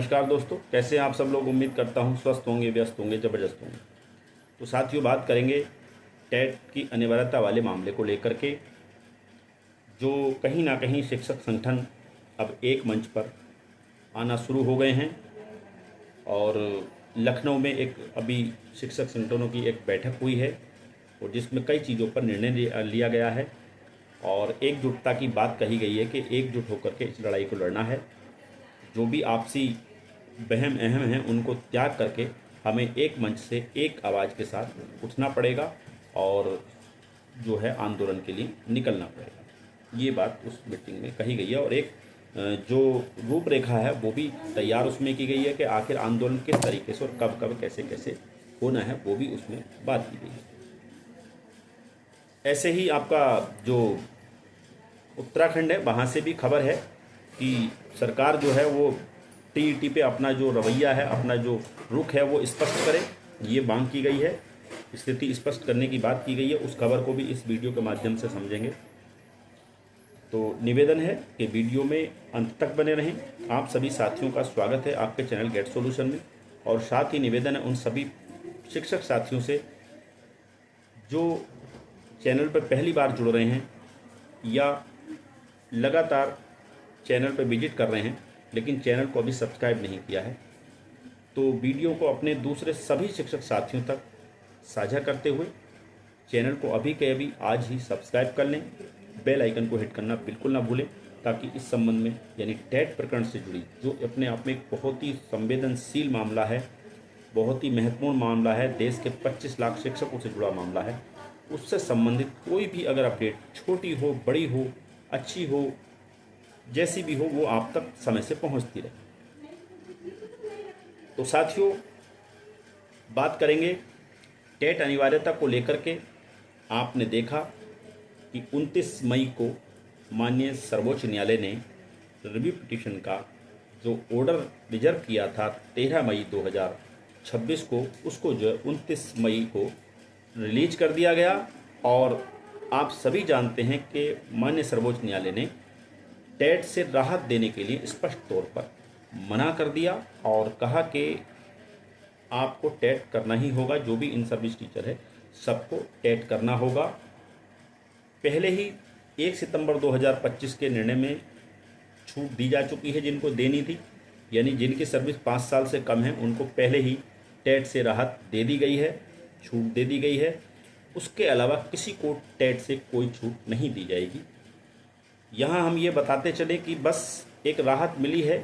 नमस्कार दोस्तों, कैसे हैं आप सब लोग। उम्मीद करता हूं स्वस्थ होंगे, व्यस्त होंगे, ज़बरदस्त होंगे। तो साथियों, बात करेंगे टेट की अनिवार्यता वाले मामले को लेकर के, जो कहीं ना कहीं शिक्षक संगठन अब एक मंच पर आना शुरू हो गए हैं। और लखनऊ में एक अभी शिक्षक संगठनों की एक बैठक हुई है और जिसमें कई चीज़ों पर निर्णय लिया गया है और एकजुटता की बात कही गई है कि एकजुट होकर के इस लड़ाई को लड़ना है। जो भी आपसी वहम अहम हैं उनको त्याग करके हमें एक मंच से एक आवाज़ के साथ उठना पड़ेगा और जो है आंदोलन के लिए निकलना पड़ेगा। ये बात उस मीटिंग में कही गई है और एक जो रूपरेखा है वो भी तैयार उसमें की गई है कि आखिर आंदोलन किस तरीके से और कब कब कैसे कैसे होना है, वो भी उसमें बात की गई है। ऐसे ही आपका जो उत्तराखंड है वहाँ से भी खबर है कि सरकार जो है वो टीईटी पे अपना जो रवैया है, अपना जो रुख है वो स्पष्ट करे, ये मांग की गई है। स्थिति स्पष्ट करने की बात की गई है। उस खबर को भी इस वीडियो के माध्यम से समझेंगे। तो निवेदन है कि वीडियो में अंत तक बने रहें। आप सभी साथियों का स्वागत है आपके चैनल गेट सॉल्यूशन में। और साथ ही निवेदन है उन सभी शिक्षक साथियों से जो चैनल पर पहली बार जुड़ रहे हैं या लगातार चैनल पर विजिट कर रहे हैं लेकिन चैनल को अभी सब्सक्राइब नहीं किया है, तो वीडियो को अपने दूसरे सभी शिक्षक साथियों तक साझा करते हुए चैनल को अभी के अभी आज ही सब्सक्राइब कर लें। बेल आइकन को हिट करना बिल्कुल ना भूलें, ताकि इस संबंध में यानी टेट प्रकरण से जुड़ी जो अपने आप में एक बहुत ही संवेदनशील मामला है, बहुत ही महत्वपूर्ण मामला है, देश के 25 लाख शिक्षकों से जुड़ा मामला है, उससे संबंधित कोई भी अगर अपडेट छोटी हो, बड़ी हो, अच्छी हो, जैसी भी हो, वो आप तक समय से पहुंचती रहे। तो साथियों, बात करेंगे टेट अनिवार्यता को लेकर के। आपने देखा कि 29 मई को माननीय सर्वोच्च न्यायालय ने रिव्यू पिटीशन का जो ऑर्डर रिजर्व किया था 13 मई 2026 को, उसको जो है 29 मई को रिलीज कर दिया गया। और आप सभी जानते हैं कि माननीय सर्वोच्च न्यायालय ने टेट से राहत देने के लिए स्पष्ट तौर पर मना कर दिया और कहा कि आपको टेट करना ही होगा। जो भी इन सर्विस टीचर है सबको टेट करना होगा। पहले ही 1 सितंबर 2025 के निर्णय में छूट दी जा चुकी है जिनको देनी थी, यानी जिनकी सर्विस 5 साल से कम है उनको पहले ही टेट से राहत दे दी गई है, छूट दे दी गई है। उसके अलावा किसी को टेट से कोई छूट नहीं दी जाएगी। यहाँ हम ये बताते चले कि बस एक राहत मिली है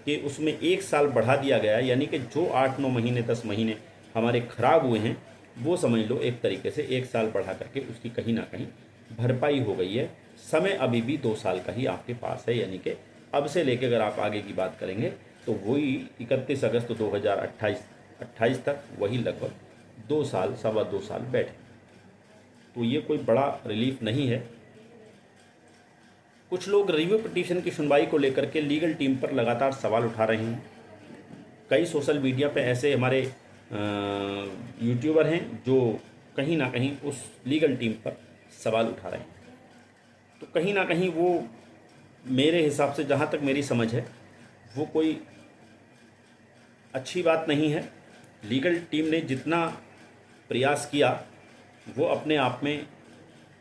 कि उसमें 1 साल बढ़ा दिया गया, यानी कि जो 8-9 महीने 10 महीने हमारे ख़राब हुए हैं वो समझ लो एक तरीके से 1 साल बढ़ा करके उसकी कहीं ना कहीं भरपाई हो गई है। समय अभी भी 2 साल का ही आपके पास है, यानी कि अब से लेकर अगर आप आगे की बात करेंगे तो वही 31 अगस्त 2028 तक वही लगभग 2 साल, सवा 2 साल बैठे। तो ये कोई बड़ा रिलीफ नहीं है। कुछ लोग रिव्यू पिटीशन की सुनवाई को लेकर के लीगल टीम पर लगातार सवाल उठा रहे हैं। कई सोशल मीडिया पे ऐसे हमारे यूट्यूबर हैं जो कहीं ना कहीं उस लीगल टीम पर सवाल उठा रहे हैं। तो कहीं ना कहीं वो मेरे हिसाब से, जहाँ तक मेरी समझ है, वो कोई अच्छी बात नहीं है। लीगल टीम ने जितना प्रयास किया वो अपने आप में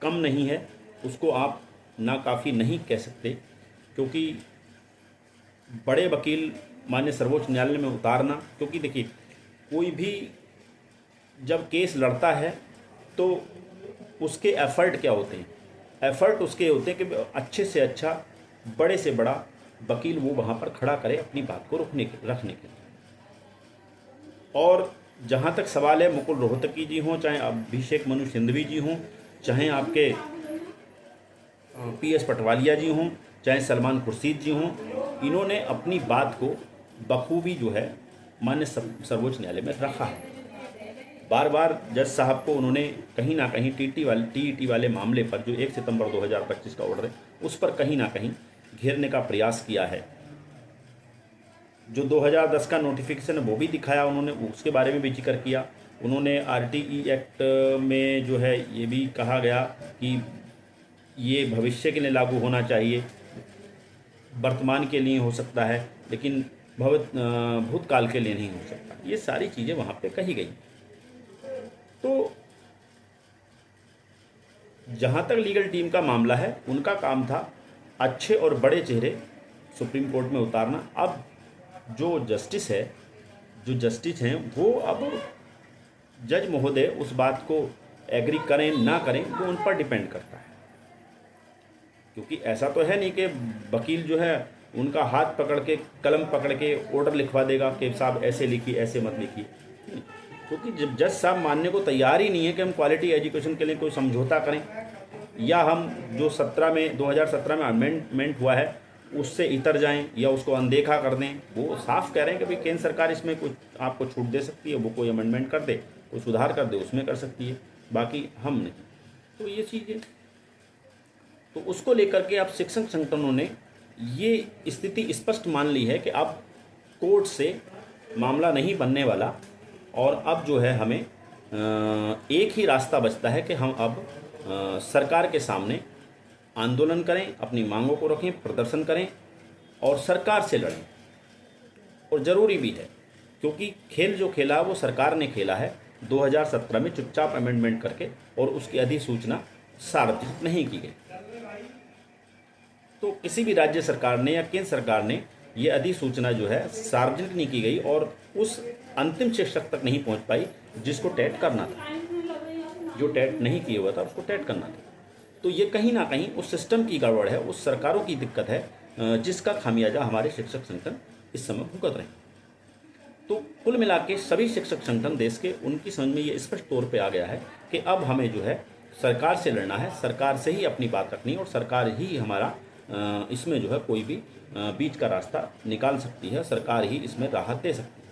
कम नहीं है, उसको आप नाकाफ़ी नहीं कह सकते, क्योंकि बड़े वकील माननीय सर्वोच्च न्यायालय में उतारना, क्योंकि देखिए कोई भी जब केस लड़ता है तो उसके एफ़र्ट क्या होते हैं, एफ़र्ट उसके होते हैं कि अच्छे से अच्छा, बड़े से बड़ा वकील वो वहाँ पर खड़ा करे अपनी बात को रखने के लिए। और जहाँ तक सवाल है, मुकुल रोहतगी जी हों, चाहे अभिषेक मनु सिंघवी जी हों, चाहे आपके PS पटवालिया जी हों, चाहे सलमान खुर्शीद जी हों, इन्होंने अपनी बात को बखूबी जो है माननीय सर्वोच्च न्यायालय में रखा है। बार बार जज साहब को उन्होंने कहीं ना कहीं टीईटी वाले मामले पर, जो 1 सितंबर 2025 का ऑर्डर है, उस पर कहीं ना कहीं घेरने का प्रयास किया है। जो 2010 का नोटिफिकेशन है वो भी दिखाया उन्होंने, उसके बारे में भी जिक्र किया। उन्होंने RTE एक्ट में जो है ये भी कहा गया कि ये भविष्य के लिए लागू होना चाहिए, वर्तमान के लिए हो सकता है, लेकिन भूतकाल के लिए नहीं हो सकता। ये सारी चीज़ें वहाँ पे कही गई। तो जहाँ तक लीगल टीम का मामला है, उनका काम था अच्छे और बड़े चेहरे सुप्रीम कोर्ट में उतारना। अब जो जस्टिस हैं वो अब जज महोदय उस बात को एग्री करें ना करें, वो उन पर डिपेंड करता है। क्योंकि ऐसा तो है नहीं कि वकील जो है उनका हाथ पकड़ के, कलम पकड़ के ऑर्डर लिखवा देगा कि साहब ऐसे लिखिए, ऐसे मत लिखिए। क्योंकि जब जज साहब मानने को तैयार ही नहीं है कि हम क्वालिटी एजुकेशन के लिए कोई समझौता करें, या हम जो 2017 में अमेंडमेंट हुआ है उससे इतर जाएं या उसको अनदेखा कर दें। वो साफ कह रहे हैं कि भाई केंद्र सरकार इसमें कुछ आपको छूट दे सकती है, वो कोई अमेंडमेंट कर दे, कोई सुधार कर दे, उसमें कर सकती है, बाकी हम नहीं। तो ये चीज़ें, तो उसको लेकर के अब शिक्षक संगठनों ने ये स्थिति स्पष्ट मान ली है कि अब कोर्ट से मामला नहीं बनने वाला, और अब जो है हमें एक ही रास्ता बचता है कि हम अब सरकार के सामने आंदोलन करें, अपनी मांगों को रखें, प्रदर्शन करें और सरकार से लड़ें। और ज़रूरी भी है, क्योंकि खेल जो खेला वो सरकार ने खेला है 2017 में चुपचाप अमेंडमेंट करके, और उसकी अधिसूचना सार्वजनिक नहीं की गई। तो किसी भी राज्य सरकार ने या केंद्र सरकार ने ये अधिसूचना जो है सार्वजनिक नहीं की गई, और उस अंतिम शिक्षक तक नहीं पहुंच पाई जिसको टेट करना था। जो टेट नहीं किया हुआ था उसको टेट करना था। तो ये कहीं ना कहीं उस सिस्टम की गड़बड़ है, उस सरकारों की दिक्कत है, जिसका खामियाजा हमारे शिक्षक संगठन इस समय भुगत रहे हैं। तो कुल मिला के सभी शिक्षक संगठन देश के, उनकी समझ में ये स्पष्ट तौर पे आ गया है कि अब हमें जो है सरकार से लड़ना है, सरकार से ही अपनी बात रखनी है, और सरकार ही हमारा इसमें जो है कोई भी बीच का रास्ता निकाल सकती है, सरकार ही इसमें राहत दे सकती है।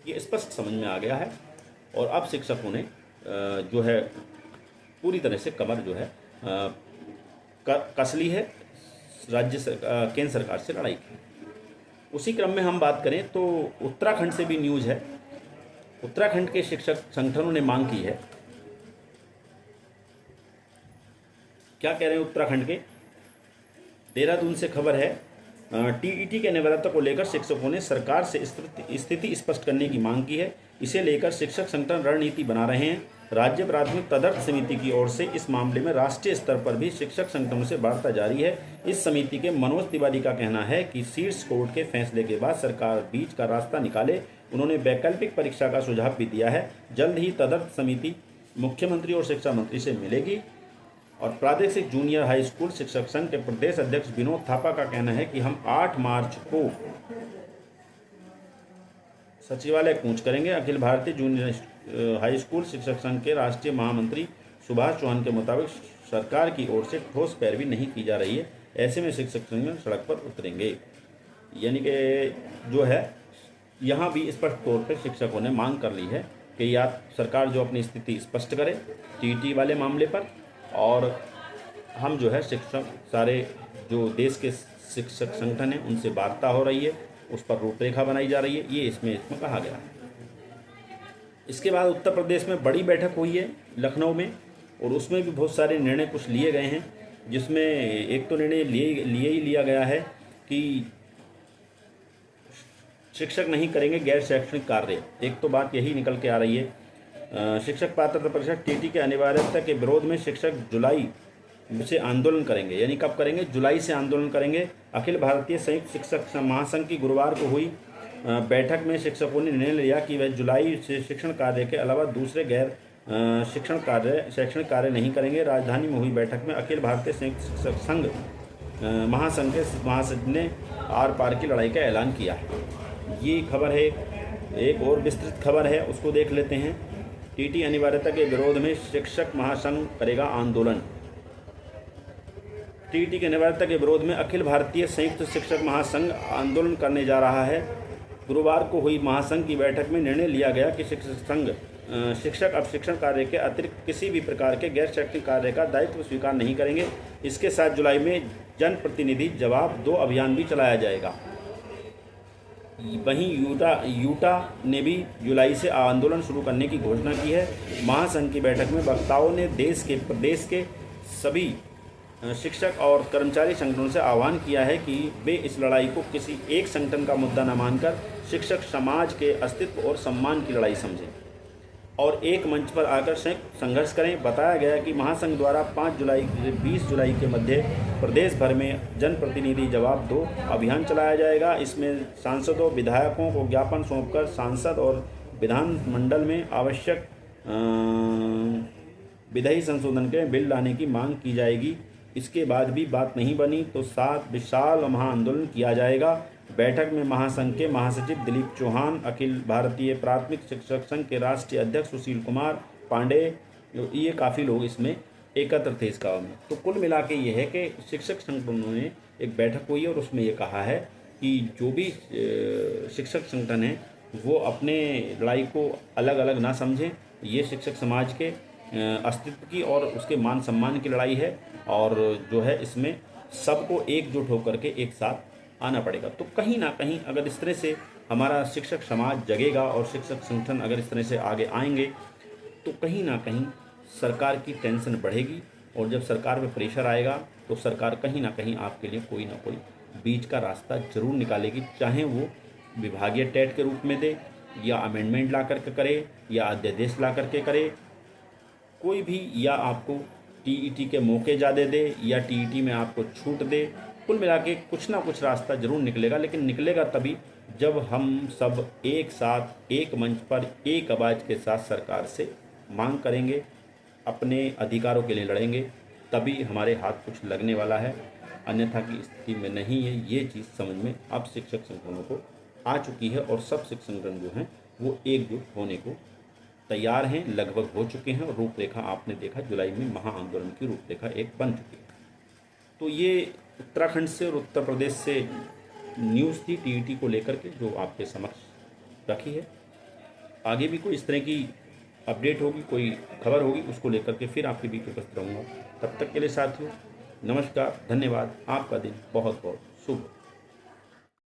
ये स्पष्ट समझ में आ गया है, और अब शिक्षकों ने जो है पूरी तरह से कमर जो है कस ली है, केंद्र सरकार से लड़ाई की। उसी क्रम में हम बात करें तो उत्तराखंड से भी न्यूज़ है। उत्तराखंड के शिक्षक संगठनों ने मांग की है, क्या कह रहे हैं उत्तराखंड के, देहरादून से खबर है, टीईटी के निवृत्त को लेकर शिक्षकों ने सरकार से स्थिति स्पष्ट करने की मांग की है। इसे लेकर शिक्षक संगठन रणनीति बना रहे हैं। राज्य प्राथमिक तदर्थ समिति की ओर से इस मामले में राष्ट्रीय स्तर पर भी शिक्षक संगठनों से वार्ता जारी है। इस समिति के मनोज तिवारी का कहना है कि शीर्ष कोर्ट के फैसले के बाद सरकार बीच का रास्ता निकाले। उन्होंने वैकल्पिक परीक्षा का सुझाव भी दिया है। जल्द ही तदर्थ समिति मुख्यमंत्री और शिक्षा मंत्री से मिलेगी। और प्रादेशिक जूनियर हाई स्कूल शिक्षक संघ के प्रदेश अध्यक्ष विनोद थापा का कहना है कि हम 8 मार्च को सचिवालय कूच करेंगे। Akhil Bharatiya junior high school शिक्षक संघ के राष्ट्रीय महामंत्री सुभाष चौहान के मुताबिक सरकार की ओर से ठोस पैरवी नहीं की जा रही है, ऐसे में शिक्षक संघ सड़क पर उतरेंगे। यानी कि जो है यहाँ भी स्पष्ट तौर पर शिक्षकों ने मांग कर ली है कि या सरकार जो अपनी स्थिति स्पष्ट करे टीईटी वाले मामले पर, और हम जो है शिक्षक सारे जो देश के शिक्षक संगठन हैं उनसे वार्ता हो रही है, उस पर रूपरेखा बनाई जा रही है, ये इसमें कहा गया है। इसके बाद उत्तर प्रदेश में बड़ी बैठक हुई है लखनऊ में, और उसमें भी बहुत सारे निर्णय कुछ लिए गए हैं, जिसमें एक तो निर्णय लिया गया है कि शिक्षक नहीं करेंगे गैर शैक्षणिक कार्य। एक तो बात यही निकल के आ रही है, शिक्षक पात्रता परीक्षा टीटी के अनिवार्यता के विरोध में शिक्षक जुलाई से आंदोलन करेंगे। यानी कब करेंगे? जुलाई से आंदोलन करेंगे। अखिल भारतीय संयुक्त शिक्षक महासंघ की गुरुवार को हुई बैठक में शिक्षकों ने निर्णय लिया कि वह जुलाई से शिक्षण कार्य के अलावा दूसरे गैर शैक्षणिक कार्य नहीं करेंगे। राजधानी में हुई बैठक में अखिल भारतीय संयुक्त शिक्षक संघ महासंघ के महासचिव ने आर पार की लड़ाई का ऐलान किया है। ये खबर है। एक और विस्तृत खबर है, उसको देख लेते हैं। टीटी अनिवार्यता के विरोध में शिक्षक महासंघ करेगा आंदोलन। टीटी के अनिवार्यता के विरोध में अखिल भारतीय संयुक्त शिक्षक महासंघ आंदोलन करने जा रहा है। गुरुवार को हुई महासंघ की बैठक में निर्णय लिया गया कि शिक्षक अब शिक्षण कार्य के अतिरिक्त किसी भी प्रकार के गैर शैक्षणिक कार्य का दायित्व स्वीकार नहीं करेंगे। इसके साथ जुलाई में जनप्रतिनिधि जवाब 2 अभियान भी चलाया जाएगा। वहीं यूटा ने भी जुलाई से आंदोलन शुरू करने की घोषणा की है। महासंघ की बैठक में वक्ताओं ने प्रदेश के सभी शिक्षक और कर्मचारी संगठनों से आह्वान किया है कि वे इस लड़ाई को किसी एक संगठन का मुद्दा न मानकर शिक्षक समाज के अस्तित्व और सम्मान की लड़ाई समझें और एक मंच पर आकर संघर्ष करें। बताया गया कि महासंघ द्वारा 5 जुलाई से 20 जुलाई के मध्य प्रदेश भर में जनप्रतिनिधि जवाब दो अभियान चलाया जाएगा। इसमें सांसदों विधायकों को ज्ञापन सौंपकर सांसद और विधानमंडल में आवश्यक विधायी संशोधन के बिल लाने की मांग की जाएगी। इसके बाद भी बात नहीं बनी तो 7 विशाल महाआंदोलन किया जाएगा। बैठक में महासंघ के महासचिव दिलीप चौहान, अखिल भारतीय प्राथमिक शिक्षक संघ के राष्ट्रीय अध्यक्ष सुशील कुमार पांडे, ये काफ़ी लोग इसमें एकत्र थे इस गाँव में। तो कुल मिला के ये है कि शिक्षक संगठनों ने एक बैठक हुई और उसमें ये कहा है कि जो भी शिक्षक संगठन है वो अपने लड़ाई को अलग अलग ना समझें। ये शिक्षक समाज के अस्तित्व की और उसके मान सम्मान की लड़ाई है और जो है इसमें सबको एकजुट होकर के एक साथ आना पड़ेगा। तो कहीं ना कहीं अगर इस तरह से हमारा शिक्षक समाज जगेगा और शिक्षक संगठन अगर इस तरह से आगे आएंगे तो कहीं ना कहीं सरकार की टेंशन बढ़ेगी और जब सरकार पे प्रेशर आएगा तो सरकार कहीं ना कहीं आपके लिए कोई ना कोई बीच का रास्ता जरूर निकालेगी, चाहे वो विभागीय टेट के रूप में दे या अमेंडमेंट ला करके करे या अध्यादेश ला करके करे, कोई भी, या आपको टीईटी के मौके ज़्यादा दे या टीईटी में आपको छूट दे। कुल मिला के कुछ ना कुछ रास्ता जरूर निकलेगा, लेकिन निकलेगा तभी जब हम सब एक साथ एक मंच पर एक आवाज़ के साथ सरकार से मांग करेंगे, अपने अधिकारों के लिए लड़ेंगे, तभी हमारे हाथ कुछ लगने वाला है। अन्यथा की स्थिति में नहीं है। ये चीज़ समझ में अब शिक्षक संगठनों को आ चुकी है और सब शिक्षक संगठन जो हैं वो एकजुट होने को तैयार हैं, लगभग हो चुके हैं और रूपरेखा आपने देखा जुलाई में महाआंदोलन की रूपरेखा एक बन चुकी है। तो ये उत्तराखंड से और उत्तर प्रदेश से न्यूज़ थी टीईटी को लेकर के जो आपके समक्ष रखी है। आगे भी कोई इस तरह की अपडेट होगी, कोई खबर होगी, उसको लेकर के फिर आपके बीच उपस्थित रहूँगा। तब तक के लिए साथियों नमस्कार, धन्यवाद। आपका दिन बहुत बहुत शुभ।